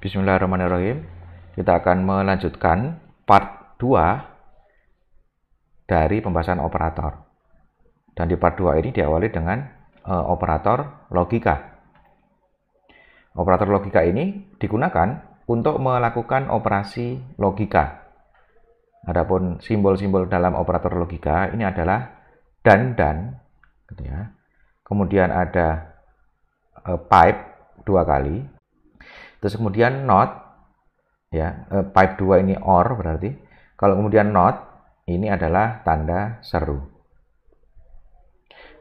Bismillahirrahmanirrahim. Kita akan melanjutkan part 2 dari pembahasan operator. Dan di part 2 ini diawali dengan operator logika. Operator logika ini digunakan untuk melakukan operasi logika. Adapun simbol-simbol dalam operator logika ini adalah dan, gitu ya. Kemudian ada pipe 2 kali. Terus kemudian not, ya, pipe 2 ini or berarti. Kalau kemudian not, ini adalah tanda seru.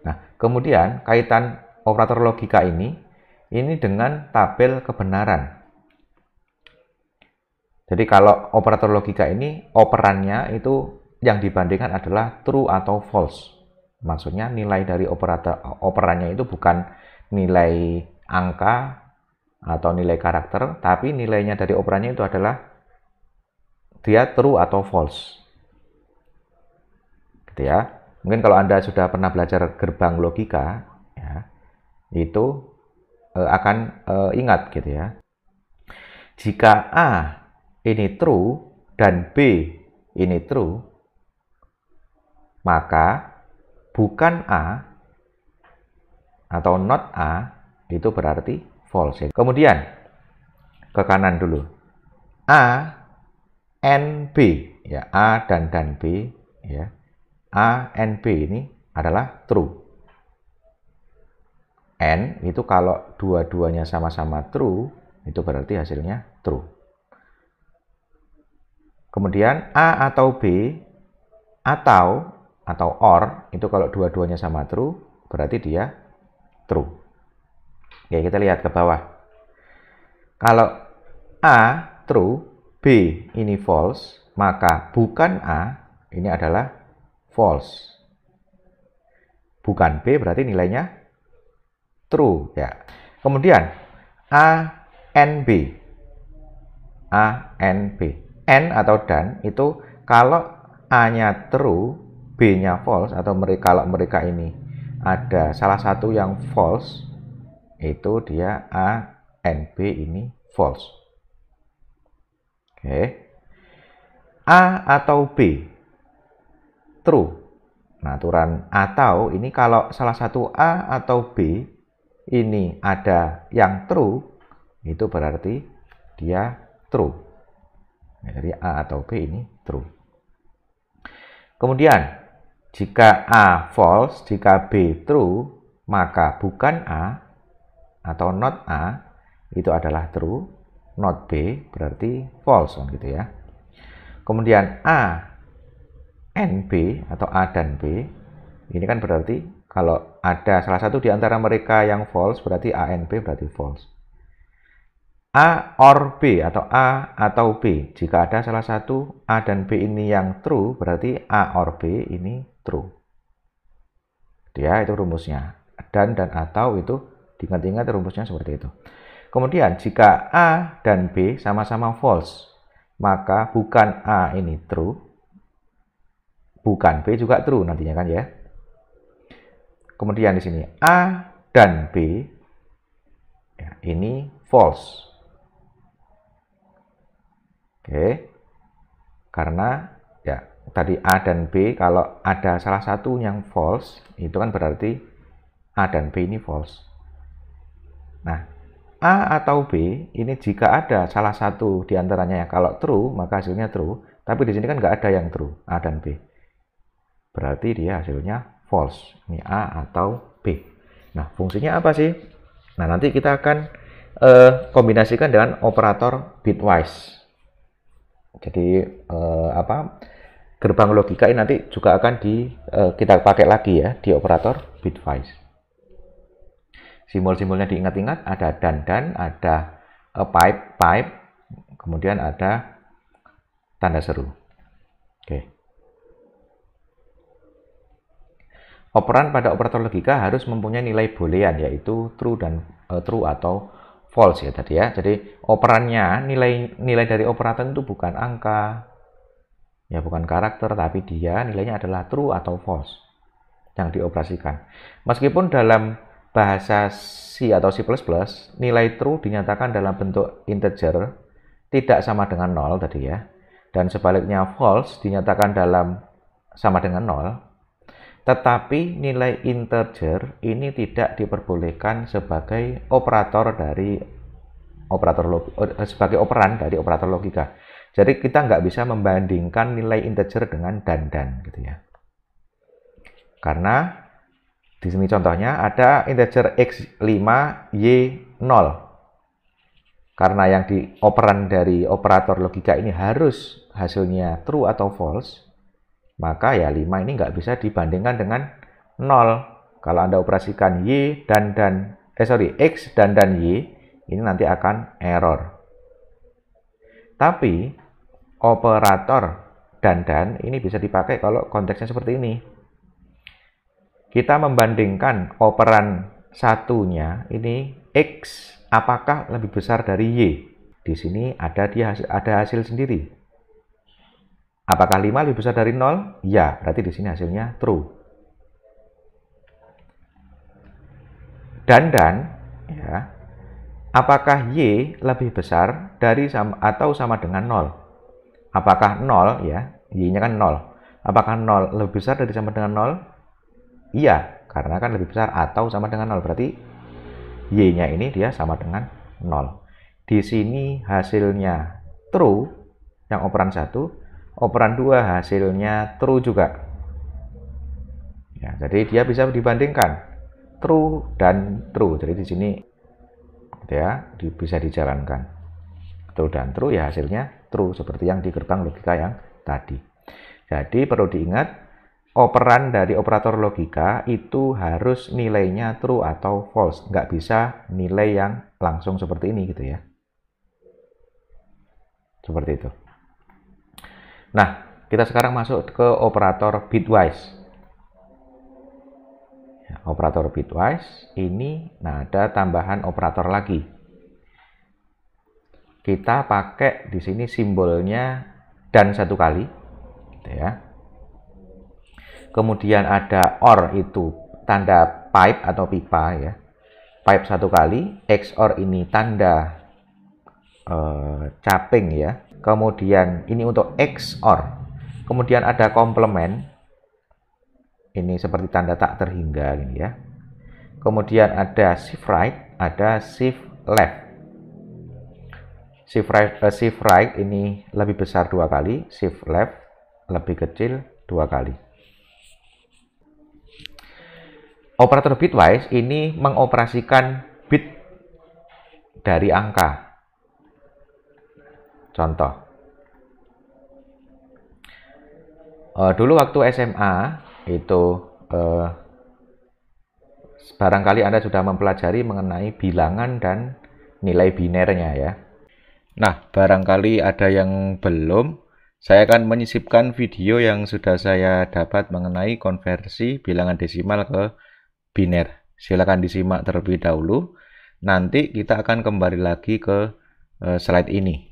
Nah, kemudian kaitan operator logika ini dengan tabel kebenaran. Jadi kalau operator logika ini operannya itu yang dibandingkan adalah true atau false. Maksudnya nilai dari operannya itu bukan nilai angka atau nilai karakter, tapi nilainya dari operannya itu adalah dia true atau false. Gitu ya. Mungkin kalau Anda sudah pernah belajar gerbang logika, ya, itu akan ingat gitu ya. Jika A ini true dan B ini true, maka bukan A atau not A itu berarti false. Kemudian ke kanan dulu. A, N, B, ya, A dan B, ya. A, N, B ini adalah true. N itu kalau dua-duanya sama-sama true, itu berarti hasilnya true. Kemudian A atau B atau or itu kalau dua-duanya sama true, berarti dia true. Oke, kita lihat ke bawah. Kalau A true, B ini false, maka bukan A ini adalah false. Bukan B berarti nilainya true, ya. Kemudian A, N, B. A, N, B. N atau dan itu kalau A-nya true, B-nya false, atau kalau mereka ini ada salah satu yang false, itu dia A, N, B ini false. Oke. A atau B true. Nah, aturan atau ini kalau salah satu A atau B ini ada yang true, itu berarti dia true. Nah, jadi A atau B ini true. Kemudian, jika A false, jika B true, maka bukan A atau not A itu adalah true, not B berarti false, gitu ya. Kemudian A, N, B atau A dan B ini kan berarti kalau ada salah satu di antara mereka yang false berarti A, N, B berarti false. A or B atau A atau B, jika ada salah satu A dan B ini yang true berarti A or B ini true. Ya, itu rumusnya. Dan atau itu diingat-ingat rumusnya seperti itu. Kemudian jika A dan B sama-sama false, maka bukan A ini true, bukan B juga true nantinya kan ya. Kemudian di sini A dan B ya, ini false. Oke. Karena ya tadi A dan B kalau ada salah satu yang false, itu kan berarti A dan B ini false. Nah, A atau B ini jika ada salah satu di antaranya yang kalau true, maka hasilnya true. Tapi di sini kan nggak ada yang true, A dan B. Berarti dia hasilnya false. Ini A atau B. Nah, fungsinya apa sih? Nah, nanti kita akan kombinasikan dengan operator bitwise. Jadi gerbang logika ini nanti juga akan kita pakai lagi ya di operator bitwise. Simbol-simbolnya diingat-ingat, ada dan, ada pipe, kemudian ada tanda seru. Oke. Operan pada operator logika harus mempunyai nilai boolean yaitu true dan true atau false ya tadi ya. Jadi operannya nilai dari operator itu bukan angka, ya bukan karakter, tapi dia nilainya adalah true atau false yang dioperasikan. Meskipun dalam bahasa C atau C++, nilai true dinyatakan dalam bentuk integer tidak sama dengan 0 tadi ya. Dan sebaliknya false dinyatakan dalam sama dengan 0. Tetapi nilai integer ini tidak diperbolehkan sebagai sebagai operan dari operator logika. Jadi kita nggak bisa membandingkan nilai integer dengan dan gitu ya. Karena di sini contohnya ada integer x5, y 0. Karena yang di operan dari operator logika ini harus hasilnya true atau false, maka ya 5 ini nggak bisa dibandingkan dengan 0. Kalau Anda operasikan x dan y, ini nanti akan error. Tapi operator dan ini bisa dipakai kalau konteksnya seperti ini. Kita membandingkan operan satunya ini x apakah lebih besar dari y. Di sini ada hasil sendiri. Apakah 5 lebih besar dari 0? Ya, berarti di sini hasilnya true. Dan ya. Apakah y lebih besar dari atau sama dengan 0? Apakah 0 ya, y-nya kan 0. Apakah 0 lebih besar dari sama dengan 0? Iya, karena kan lebih besar atau sama dengan 0. Berarti y-nya ini dia sama dengan 0. Di sini hasilnya true, yang operan 1. Operan 2 hasilnya true juga. Ya, jadi dia bisa dibandingkan true dan true. Jadi di sini ya bisa dijalankan. True dan true ya hasilnya true seperti yang di gerbang logika yang tadi. Jadi perlu diingat, operan dari operator logika itu harus nilainya true atau false. Nggak bisa nilai yang langsung seperti ini gitu ya. Seperti itu. Nah, kita sekarang masuk ke operator bitwise. Ya, operator bitwise ini, nah ada tambahan operator lagi. Kita pakai di sini simbolnya dan 1 kali, gitu ya. Kemudian ada OR, itu tanda pipe atau pipa ya. Pipe 1 kali, XOR ini tanda caping ya. Kemudian ini untuk XOR. Kemudian ada komplement. Ini seperti tanda tak terhingga ini ya. Kemudian ada shift right, ada shift left. Shift right ini lebih besar 2 kali, shift left lebih kecil 2 kali. Operator bitwise ini mengoperasikan bit dari angka. Contoh, dulu waktu SMA itu barangkali Anda sudah mempelajari mengenai bilangan dan nilai binernya ya. Nah, barangkali ada yang belum, saya akan menyisipkan video yang sudah saya dapat mengenai konversi bilangan desimal ke biner. Silakan disimak terlebih dahulu. Nanti kita akan kembali lagi ke slide ini.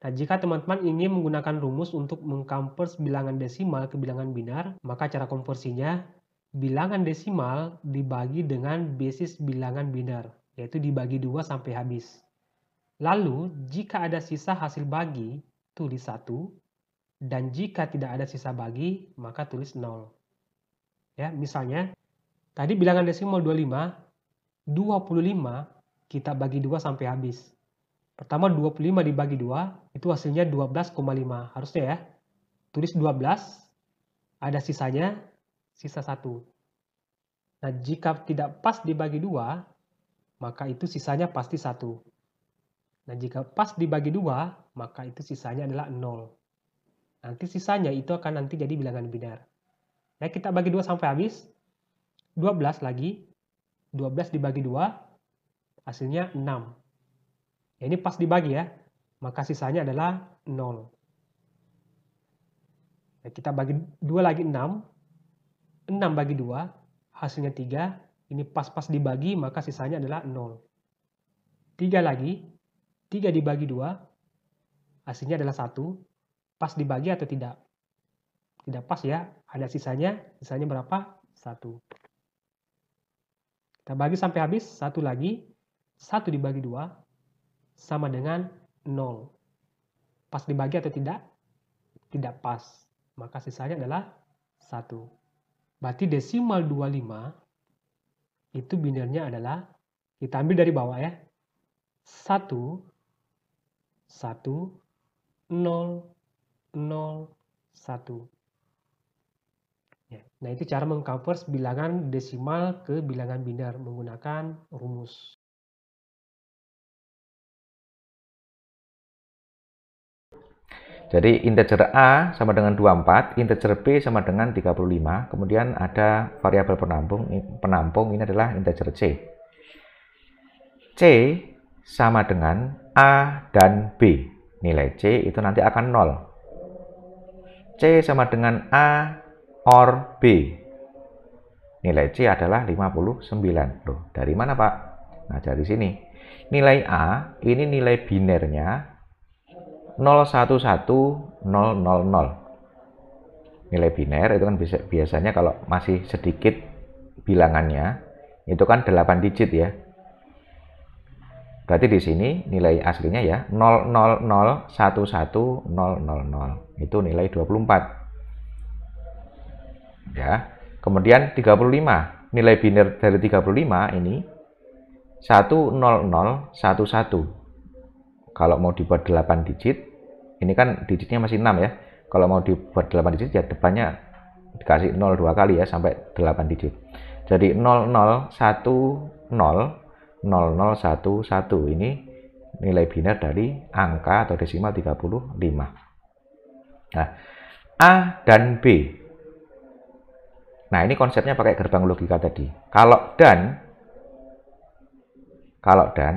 Nah, jika teman-teman ingin menggunakan rumus untuk mengkonvers bilangan desimal ke bilangan binar, maka cara konversinya bilangan desimal dibagi dengan basis bilangan binar, yaitu dibagi 2 sampai habis. Lalu, jika ada sisa hasil bagi, tulis 1, dan jika tidak ada sisa bagi, maka tulis 0. Ya, misalnya, tadi bilangan desimal 25 kita bagi 2 sampai habis. Pertama 25 dibagi 2, itu hasilnya 12,5. Harusnya ya, tulis 12, ada sisanya, sisa 1. Nah, jika tidak pas dibagi 2, maka itu sisanya pasti 1. Nah, jika pas dibagi 2, maka itu sisanya adalah 0. Nanti sisanya itu akan nanti jadi bilangan binar. Ya, kita bagi 2 sampai habis, 12 lagi, 12 dibagi 2, hasilnya 6. Ya, ini pas dibagi ya, maka sisanya adalah 0. Ya, kita bagi 2 lagi 6, 6 bagi 2, hasilnya 3, ini pas-pas dibagi, maka sisanya adalah 0. 3 lagi, 3 dibagi 2, hasilnya adalah 1, pas dibagi atau tidak? Tidak pas ya, ada sisanya berapa? 1. Kita bagi sampai habis, 1 lagi, 1 dibagi 2 sama dengan 0. Pas dibagi atau tidak? Tidak pas. Maka sisanya adalah 1. Berarti desimal 25 itu binernya adalah, kita ambil dari bawah ya, 1, 1, 0, 0, 1. Nah, itu cara mengconvert bilangan desimal ke bilangan biner menggunakan rumus. Jadi integer A sama dengan 24, integer B sama dengan 35, kemudian ada variabel penampung ini adalah integer C. C sama dengan A dan B. Nilai C itu nanti akan 0. C sama dengan A or B. Nilai C adalah 59. Loh, dari mana Pak? Nah, dari sini. Nilai A ini nilai binernya 011000. Nilai biner itu kan biasanya kalau masih sedikit bilangannya itu kan 8 digit ya. Berarti di sini nilai aslinya ya 000111000. Itu nilai 24. Ya. Kemudian 35. Nilai biner dari 35 ini 10011. Kalau mau dibuat 8 digit, ini kan digitnya masih 6 ya. Kalau mau dibuat 8 digit, ya depannya dikasih 0 2 kali ya, sampai 8 digit. Jadi 00100011. Ini nilai biner dari angka atau desimal 35. Nah, A dan B. Nah, ini konsepnya pakai gerbang logika tadi. Kalau dan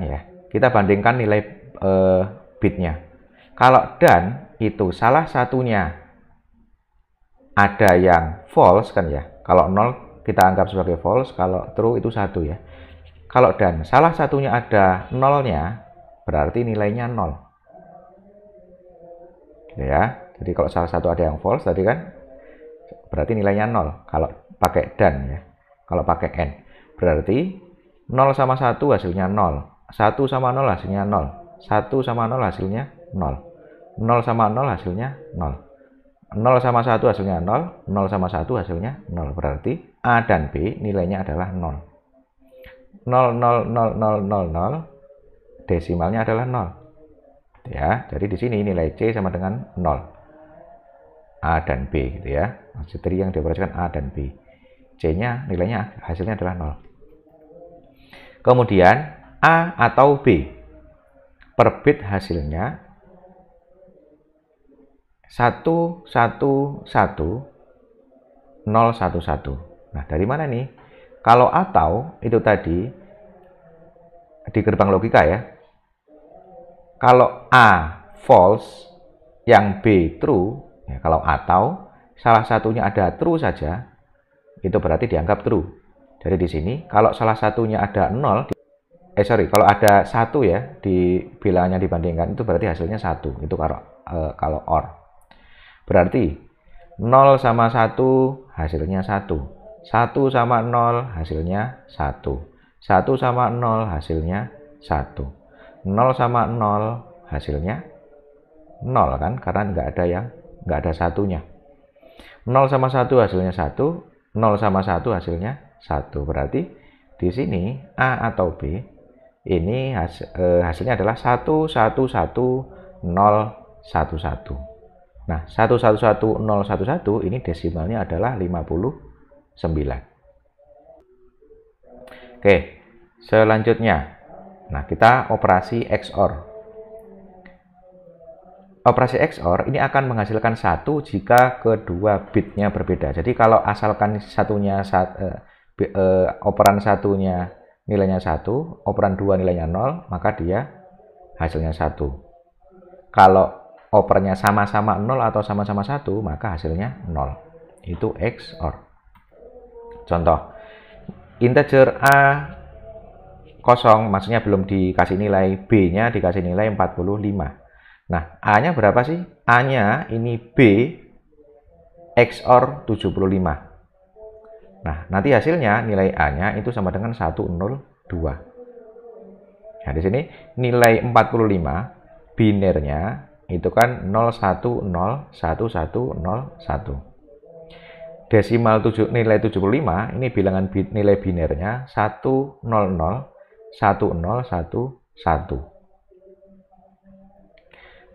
ya, kita bandingkan nilai bitnya. Kalau dan itu salah satunya ada yang false kan ya. Kalau 0 kita anggap sebagai false, kalau true itu 1 ya. Kalau dan salah satunya ada nolnya, berarti nilainya 0. Ya, jadi kalau salah satu ada yang false tadi kan, berarti nilainya 0. Kalau pakai dan ya. Kalau pakai n, berarti 0 sama 1 hasilnya 0. 1 sama 0 hasilnya 0. 1 sama 0 hasilnya 0. 0 sama 0 hasilnya 0. 0 sama 1 hasilnya 0. 0 sama 1 hasilnya 0. Berarti A dan B nilainya adalah 0. 0,00000, desimalnya adalah 0. Ya, jadi di sini nilai C sama dengan 0. A dan B gitu ya. Jadi yang dioperasikan A dan B. C-nya nilainya hasilnya adalah 0. Kemudian A atau B. Per bit hasilnya 111011. Nah, dari mana nih? Kalau atau itu tadi di gerbang logika ya. Kalau A false, yang B true, ya, kalau atau salah satunya ada true saja, itu berarti dianggap true. Jadi di sini kalau salah satunya ada 0, kalau ada 1 ya di bilangannya dibandingkan, itu berarti hasilnya 1. Itu kalau OR. Berarti 0 sama 1 hasilnya 1. 1 sama 0 hasilnya 1. 1 sama 0 hasilnya 1. 0 sama 0 hasilnya 0 kan, karena nggak ada satunya. 0 sama 1 hasilnya 1. 0 sama 1 hasilnya 1. Berarti di sini A atau B ini hasilnya adalah 111011. Nah, 111011 ini desimalnya adalah 59. Oke, selanjutnya. Nah, kita operasi XOR. Operasi XOR ini akan menghasilkan 1 jika kedua bitnya berbeda. Jadi kalau asalkan operan satunya nilainya 1, operan 2 nilainya 0, maka dia hasilnya 1. Kalau operannya sama-sama 0 atau sama-sama 1, maka hasilnya 0. Itu XOR. Contoh, integer A kosong, maksudnya belum dikasih nilai, B-nya dikasih nilai 45. Nah, A-nya berapa sih? A-nya ini B XOR 75. Nah, nanti hasilnya nilai A-nya itu sama dengan 102. Nah, di sini nilai 45 binernya itu kan 0101101. Desimal nilai 75 ini bilangan nilai binernya 1001011.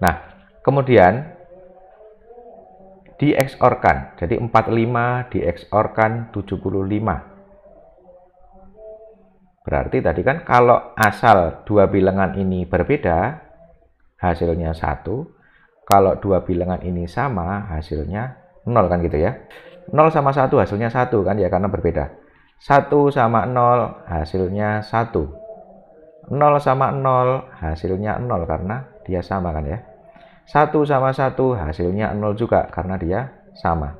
Nah, kemudian di XOR-kan. Jadi 45 di XOR-kan 75. Berarti tadi kan kalau asal dua bilangan ini berbeda, hasilnya 1. Kalau dua bilangan ini sama, hasilnya 0 kan gitu ya. 0 sama 1 hasilnya 1 kan ya, karena berbeda. 1 sama 0 hasilnya 1. 0 sama 0 hasilnya 0 karena dia sama kan ya. 1 sama 1 hasilnya 0 juga karena dia sama.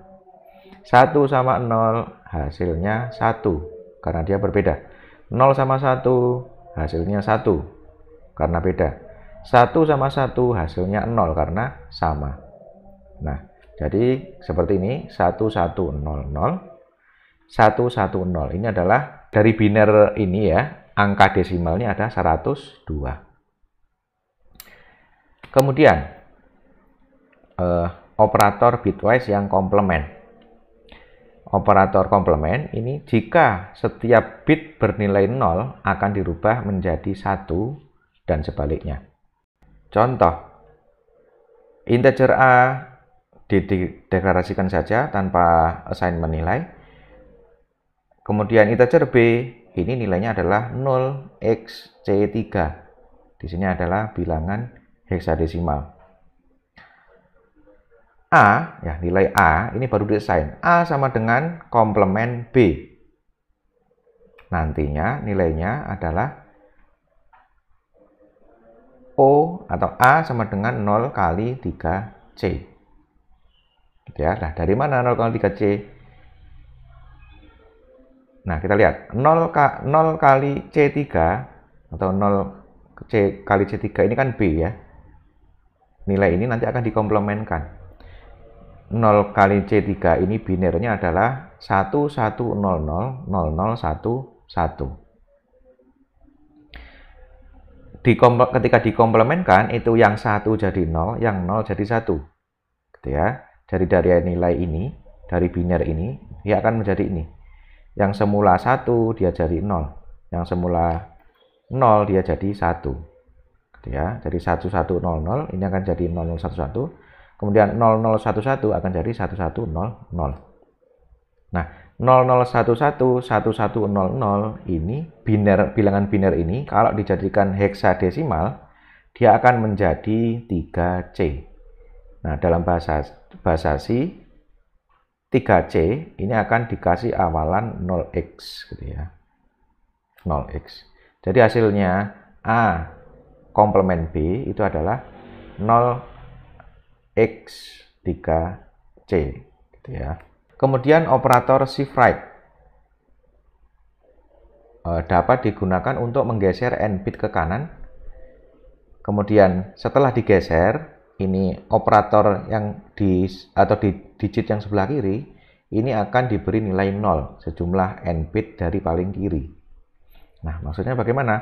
1 sama 0 hasilnya 1 karena dia berbeda. 0 sama 1 hasilnya 1 karena beda. 1 sama 1 hasilnya 0 karena sama. Nah, jadi seperti ini 1100. 110. Ini adalah dari biner ini ya, angka desimalnya ada 102. Kemudian operator bitwise yang komplement. Operator komplement ini jika setiap bit bernilai 0 akan dirubah menjadi 1 dan sebaliknya. Contoh, integer A dideklarasikan saja tanpa assignment nilai. Kemudian integer B ini nilainya adalah 0xC3. Di sini adalah bilangan heksadesimal. A, ya nilai A, ini baru diassign. A sama dengan komplement B. Nantinya nilainya adalah O atau A sama dengan 0 kali 3C. Ya, nah dari mana 0 kali 3C? Nah, kita lihat. 0 kali C3 atau 0 C kali C3 ini kan B ya. Nilai ini nanti akan dikomplementkan. 0 kali C3 ini binernya adalah 11000011. Ketika dikomplementkan itu yang 1 jadi 0, yang 0 jadi 1. Gitu ya. Jadi dari nilai ini, dari biner ini, dia akan menjadi ini. Yang semula 1 dia jadi 0. Yang semula 0 dia jadi 1. Gitu ya. Jadi 1100 ini akan jadi 0011. Kemudian 0011 akan jadi 1100. Nah, 0011 1100 ini bilangan biner ini kalau dijadikan heksadesimal dia akan menjadi 3C. Nah, dalam bahasa C 3C ini akan dikasih awalan 0x gitu ya. 0x. Jadi hasilnya A komplement B itu adalah 0x3C gitu ya. Kemudian operator shift right dapat digunakan untuk menggeser n bit ke kanan. Kemudian setelah digeser, ini operator yang di digit yang sebelah kiri ini akan diberi nilai 0 sejumlah n bit dari paling kiri. Nah, maksudnya bagaimana?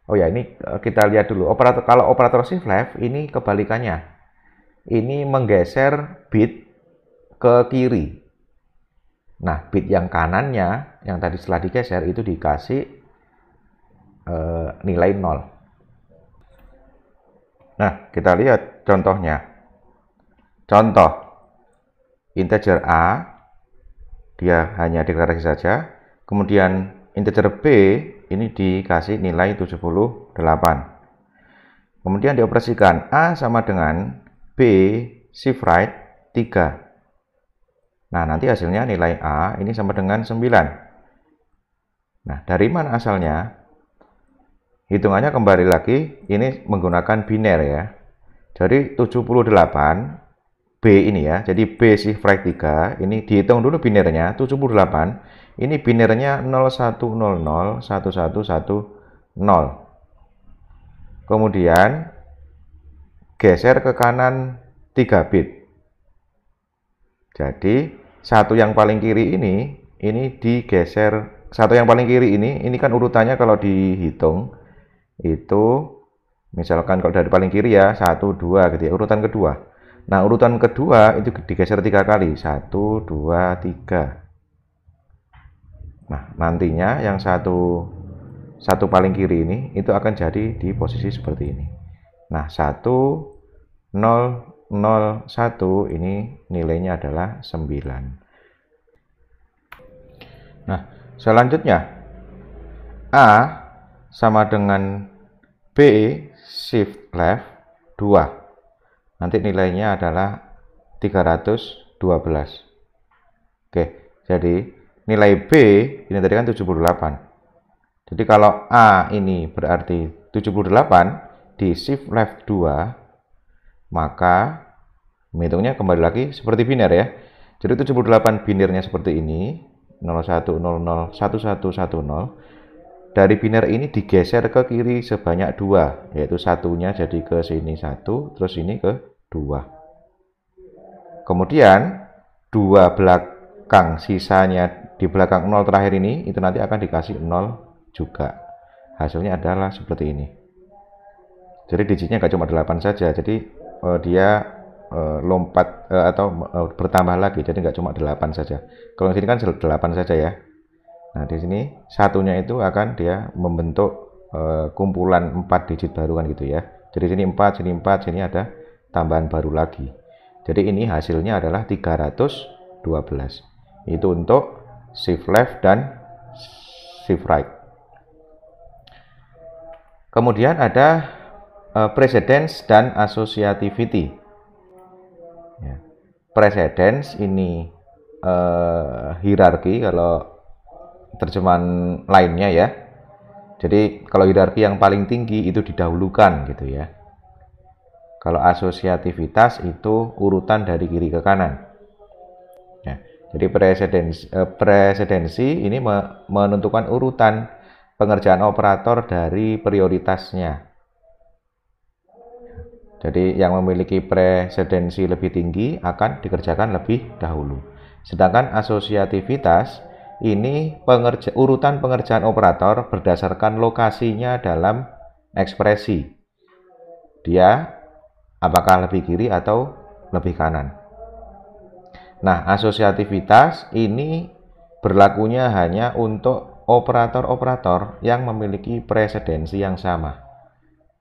Oh ya, ini kita lihat dulu. Kalau operator shift left ini kebalikannya. Ini menggeser bit ke kiri. Nah, bit yang kanannya yang tadi setelah digeser itu dikasih nilai 0. Nah, kita lihat contohnya. Contoh, integer A, dia hanya deklarasi saja. Kemudian integer B, ini dikasih nilai 78. Kemudian dioperasikan A sama dengan B shift right 3. Nah, nanti hasilnya nilai A ini sama dengan 9. Nah, dari mana asalnya? Hitungannya kembali lagi, ini menggunakan biner ya. Jadi 78, B ini ya, jadi B shift right 3, ini dihitung dulu binernya, 78, ini binernya 01001110. Kemudian, geser ke kanan 3 bit. Jadi satu yang paling kiri ini digeser. Satu yang paling kiri ini kan urutannya kalau dihitung itu misalkan kalau dari paling kiri ya 1, 2 gitu ya, urutan kedua. Nah, urutan kedua itu digeser 3 kali. 1, 2, 3. Nah, nantinya yang satu paling kiri ini itu akan jadi di posisi seperti ini. Nah, 1, 0, 0, 1 ini nilainya adalah 9. Nah, selanjutnya A sama dengan B shift left 2. Nanti nilainya adalah 312. Oke, jadi nilai B ini tadi kan 78. Jadi kalau A ini berarti 78 di shift left 2, maka menghitungnya kembali lagi seperti biner ya. Jadi 78 binernya seperti ini, 0100 1110. Dari biner ini digeser ke kiri sebanyak 2, yaitu satunya jadi ke sini 1, terus ini ke 2. Kemudian 2 belakang sisanya di belakang 0 terakhir ini itu nanti akan dikasih 0 juga. Hasilnya adalah seperti ini. Jadi digitnya nggak cuma 8 saja, jadi dia lompat atau bertambah lagi, jadi nggak cuma 8 saja. Kalau di sini kan 8 saja ya. Nah, di sini satunya itu akan dia membentuk kumpulan 4 digit baru kan gitu ya. Jadi sini 4, sini 4, sini ada tambahan baru lagi. Jadi ini hasilnya adalah 312. Itu untuk shift left dan shift right. Kemudian ada precedence dan associativity. Ya. Precedence ini hierarki kalau terjemahan lainnya ya. Jadi kalau hierarki yang paling tinggi itu didahulukan gitu ya. Kalau asosiativitas itu urutan dari kiri ke kanan. Ya. Jadi presidensi ini menentukan urutan pengerjaan operator dari prioritasnya. Jadi yang memiliki presidensi lebih tinggi akan dikerjakan lebih dahulu. Sedangkan asosiativitas ini urutan pengerjaan operator berdasarkan lokasinya dalam ekspresi. Dia apakah lebih kiri atau lebih kanan. Nah, asosiativitas ini berlakunya hanya untuk operator-operator yang memiliki presidensi yang sama.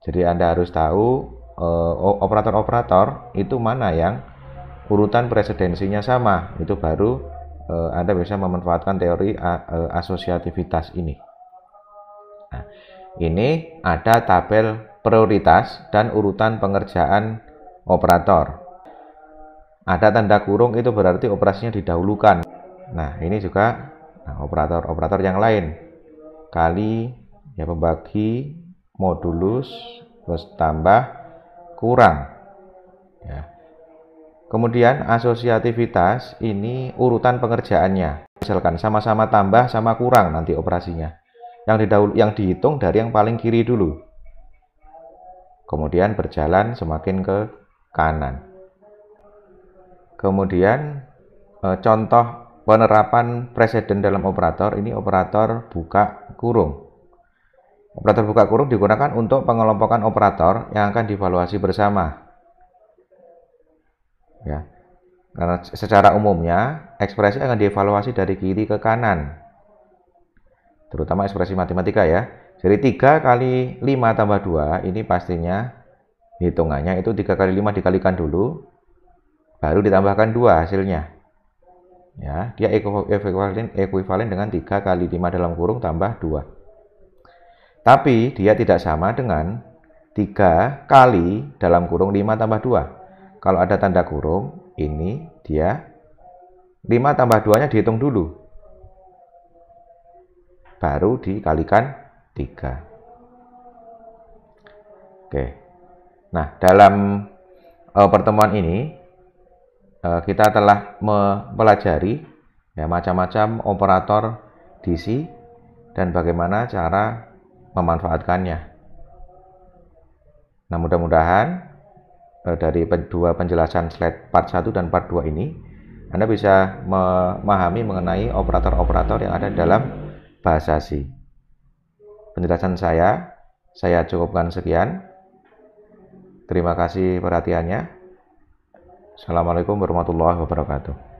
Jadi Anda harus tahu operator-operator itu mana yang urutan presidensinya sama. Itu baru Anda bisa memanfaatkan teori asosiativitas ini. Nah, ini ada tabel prioritas dan urutan pengerjaan operator. Ada tanda kurung itu berarti operasinya didahulukan. Nah, ini juga operator-operator yang lain. Kali, ya pembagi, modulus, terus tambah, kurang. Ya. Kemudian asosiativitas ini urutan pengerjaannya. Misalkan sama-sama tambah sama kurang nanti operasinya. Yang dihitung dari yang paling kiri dulu. Kemudian berjalan semakin ke kanan. Kemudian contoh penerapan preseden dalam operator ini operator buka kurung. Operator buka kurung digunakan untuk pengelompokan operator yang akan dievaluasi bersama. Ya. Karena secara umumnya ekspresi akan dievaluasi dari kiri ke kanan. Terutama ekspresi matematika ya. Jadi 3 kali 5 tambah 2 ini pastinya hitungannya itu 3 kali 5 dikalikan dulu. Baru ditambahkan 2 hasilnya. Ya, dia ekuivalen dengan 3 kali 5 dalam kurung tambah 2. Tapi dia tidak sama dengan 3 kali dalam kurung 5 tambah 2. Kalau ada tanda kurung, ini dia 5 tambah 2-nya dihitung dulu. Baru dikalikan 3. Oke. Nah, dalam pertemuan ini kita telah mempelajari ya, macam-macam operator DC dan bagaimana cara memanfaatkannya. Nah, mudah-mudahan dari dua penjelasan slide part 1 dan part 2 ini Anda bisa memahami mengenai operator-operator yang ada dalam bahasa C. Penjelasan saya cukupkan sekian. Terima kasih perhatiannya. Assalamualaikum warahmatullahi wabarakatuh.